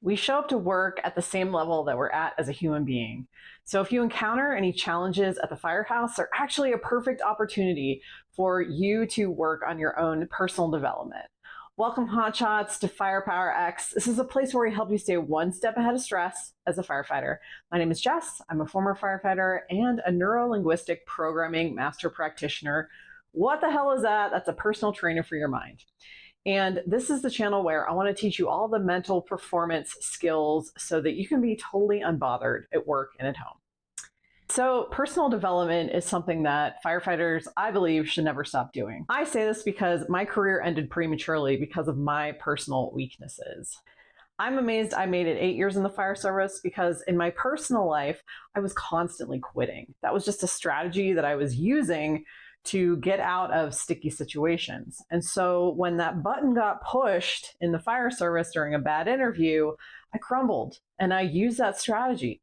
We show up to work at the same level that we're at as a human being. So if you encounter any challenges at the firehouse, they're actually a perfect opportunity for you to work on your own personal development. Welcome, hotshots, to Firepower X. This is a place where we help you stay one step ahead of stress as a firefighter. My name is Jess. I'm a former firefighter and a neuro-linguistic programming master practitioner. What the hell is that? That's a personal trainer for your mind. And this is the channel where I want to teach you all the mental performance skills so that you can be totally unbothered at work and at home. So personal development is something that firefighters, I believe, should never stop doing. I say this because my career ended prematurely because of my personal weaknesses. I'm amazed I made it 8 years in the fire service because in my personal life, I was constantly quitting. That was just a strategy that I was using to get out of sticky situations. And so when that button got pushed in the fire service during a bad interview, I crumbled and I used that strategy.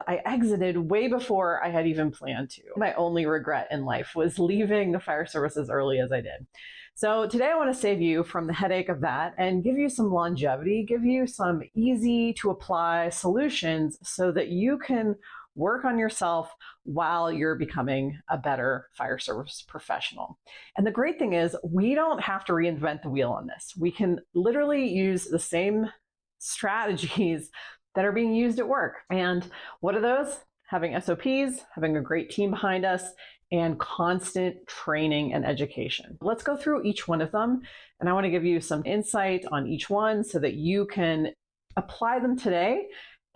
I exited way before I had even planned to. My only regret in life was leaving the fire service as early as I did. So today I want to save you from the headache of that and give you some longevity, give you some easy to apply solutions so that you can work on yourself while you're becoming a better fire service professional. And the great thing is we don't have to reinvent the wheel on this. We can literally use the same strategies that are being used at work. And what are those? Having SOPs, having a great team behind us, and constant training and education. Let's go through each one of them. And I want to give you some insight on each one so that you can apply them today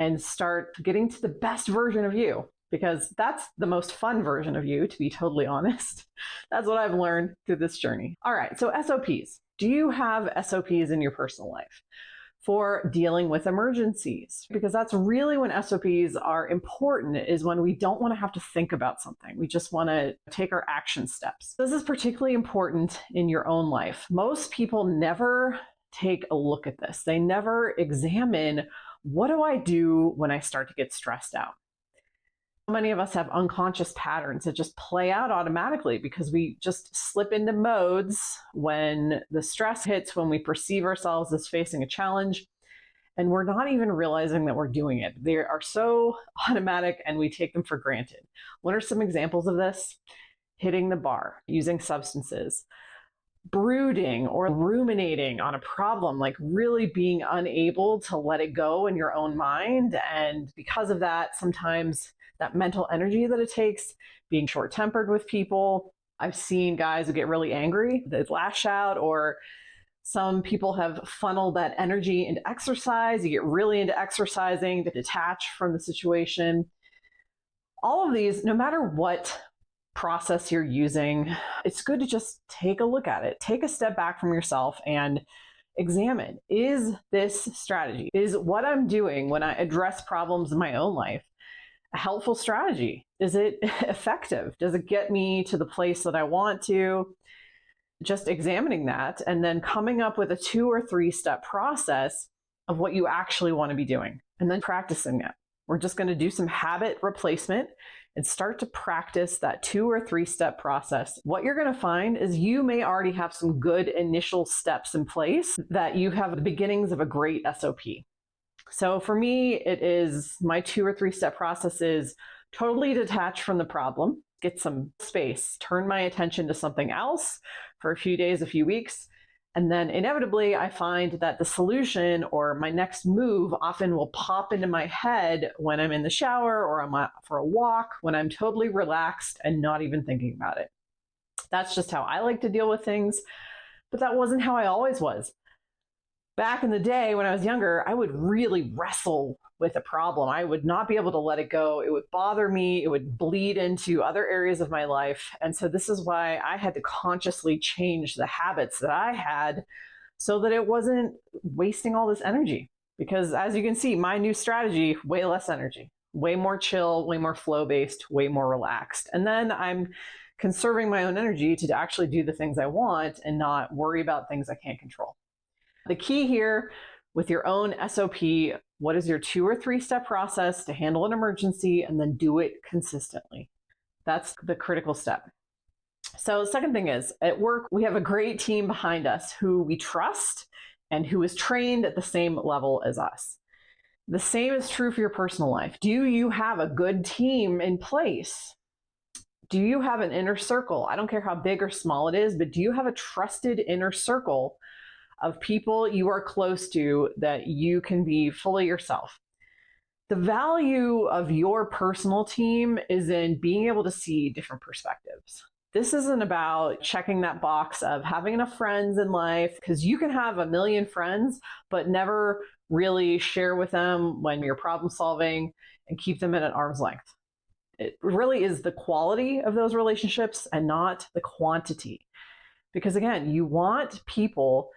and start getting to the best version of you, because that's the most fun version of you, to be totally honest. That's what I've learned through this journey. All right, so SOPs. Do you have SOPs in your personal life for dealing with emergencies? Because that's really when SOPs are important, is when we don't want to have to think about something. We just want to take our action steps. This is particularly important in your own life. Most people never take a look at this. They never examine, what do I do when I start to get stressed out? So many of us have unconscious patterns that just play out automatically because we just slip into modes when the stress hits, when we perceive ourselves as facing a challenge, and we're not even realizing that we're doing it. They are so automatic and we take them for granted. What are some examples of this? Hitting the bar, using substances, brooding or ruminating on a problem, like really being unable to let it go in your own mind. And because of that, sometimes that mental energy that it takes, being short-tempered with people. I've seen guys who get really angry, they lash out, or some people have funneled that energy into exercise. You get really into exercising to detach from the situation. All of these, no matter what process you're using, it's good to just take a look at it. Take a step back from yourself and examine, is this strategy, is what I'm doing when I address problems in my own life a helpful strategy? Is it effective? Does it get me to the place that I want to? Just examining that and then coming up with a 2 or 3 step process of what you actually want to be doing and then practicing it. We're just going to do some habit replacement and start to practice that 2 or 3 step process. What you're going to find is you may already have some good initial steps in place, that you have the beginnings of a great SOP. So for me, it is my 2 or 3 step process is totally detach from the problem, get some space, turn my attention to something else for a few days, a few weeks. And then inevitably, I find that the solution or my next move often will pop into my head when I'm in the shower or I'm out for a walk, when I'm totally relaxed and not even thinking about it. That's just how I like to deal with things, but that wasn't how I always was. Back in the day when I was younger, I would really wrestle with a problem. I would not be able to let it go. It would bother me. It would bleed into other areas of my life. And so this is why I had to consciously change the habits that I had so that it wasn't wasting all this energy. Because as you can see, my new strategy, way less energy, way more chill, way more flow-based, way more relaxed. And then I'm conserving my own energy to actually do the things I want and not worry about things I can't control. The key here with your own SOP, what is your 2 or 3 step process to handle an emergency, and then do it consistently. That's the critical step. So the second thing is, at work, we have a great team behind us who we trust and who is trained at the same level as us. The same is true for your personal life. Do you have a good team in place? Do you have an inner circle? I don't care how big or small it is, but do you have a trusted inner circle of people you are close to that you can be fully yourself? The value of your personal team is in being able to see different perspectives. This isn't about checking that box of having enough friends in life, because you can have a million friends, but never really share with them when you're problem solving and keep them at an arm's length. It really is the quality of those relationships and not the quantity. Because again, you want people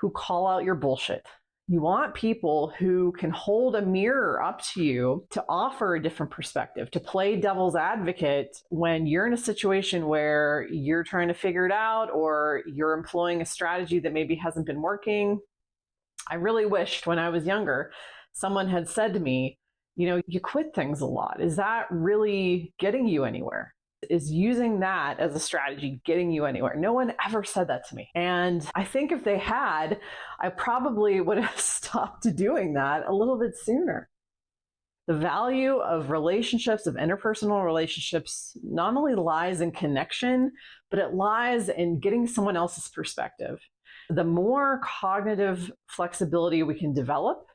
who call out your bullshit. You want people who can hold a mirror up to you to offer a different perspective, to play devil's advocate when you're in a situation where you're trying to figure it out or you're employing a strategy that maybe hasn't been working. I really wished when I was younger, someone had said to me, you quit things a lot. Is that really getting you anywhere? Is using that as a strategy getting you anywhere? No one ever said that to me. And I think if they had, I probably would have stopped doing that a little bit sooner. The value of relationships, of interpersonal relationships, not only lies in connection, but it lies in getting someone else's perspective. The more cognitive flexibility we can develop,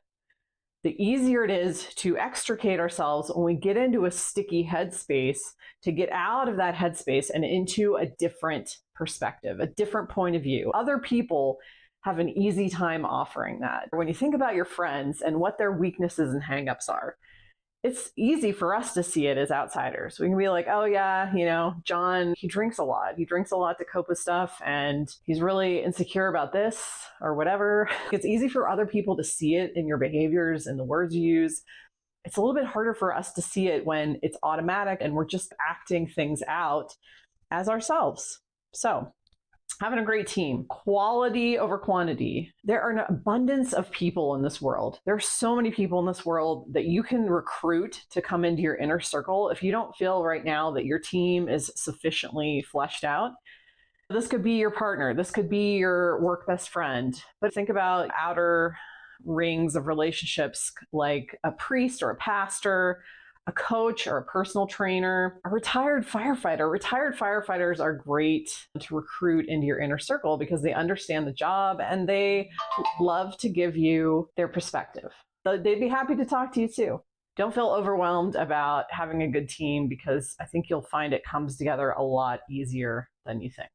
the easier it is to extricate ourselves when we get into a sticky headspace, to get out of that headspace and into a different perspective, a different point of view. Other people have an easy time offering that. When you think about your friends and what their weaknesses and hangups are, it's easy for us to see it as outsiders. We can be like, oh yeah, John, he drinks a lot. He drinks a lot to cope with stuff and he's really insecure about this or whatever. It's easy for other people to see it in your behaviors and the words you use. It's a little bit harder for us to see it when it's automatic and we're just acting things out as ourselves. So, having a great team, quality over quantity. There are an abundance of people in this world. There are so many people in this world that you can recruit to come into your inner circle if you don't feel right now that your team is sufficiently fleshed out. This could be your partner. This could be your work best friend. But think about outer rings of relationships like a priest or a pastor, a coach or a personal trainer, a retired firefighter. Retired firefighters are great to recruit into your inner circle because they understand the job and they love to give you their perspective. They'd be happy to talk to you too. Don't feel overwhelmed about having a good team because I think you'll find it comes together a lot easier than you think.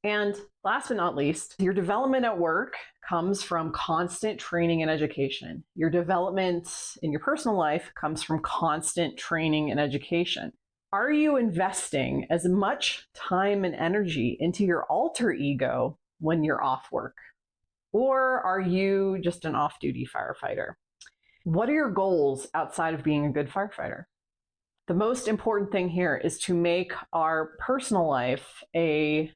And last but not least, your development at work comes from constant training and education. Your development in your personal life comes from constant training and education. Are you investing as much time and energy into your alter ego when you're off work? Or are you just an off-duty firefighter? What are your goals outside of being a good firefighter? The most important thing here is to make our personal life a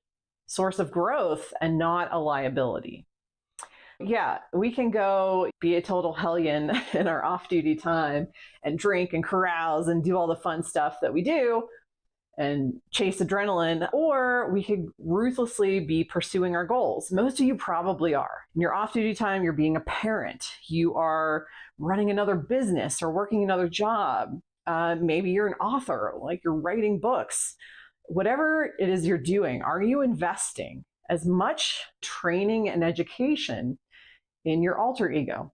source of growth and not a liability. Yeah, we can go be a total hellion in our off-duty time and drink and carouse and do all the fun stuff that we do and chase adrenaline, or we could ruthlessly be pursuing our goals. Most of you probably are. In your off-duty time, you're being a parent. You are running another business or working another job. Maybe you're an author, like you're writing books. Whatever it is you're doing, are you investing as much training and education in your alter ego?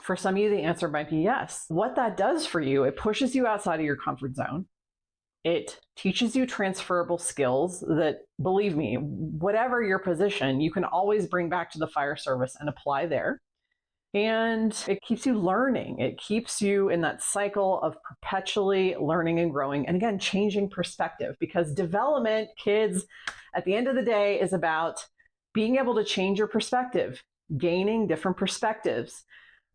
For some of you, the answer might be yes. What that does for you, it pushes you outside of your comfort zone. It teaches you transferable skills that, believe me, whatever your position, you can always bring back to the fire service and apply there. And it keeps you learning. It keeps you in that cycle of perpetually learning and growing. And again, changing perspective, because development, kids, at the end of the day, is about being able to change your perspective, gaining different perspectives,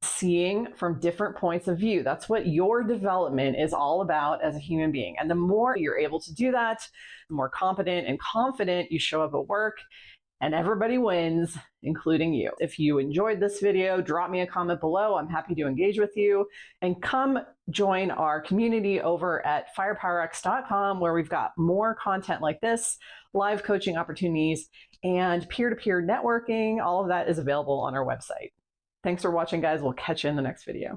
seeing from different points of view. That's what your development is all about as a human being. And the more you're able to do that, the more competent and confident you show up at work. And everybody wins, including you. If you enjoyed this video, drop me a comment below. I'm happy to engage with you. And come join our community over at firepowerx.com, where we've got more content like this, live coaching opportunities, and peer-to-peer networking. All of that is available on our website. Thanks for watching, guys. We'll catch you in the next video.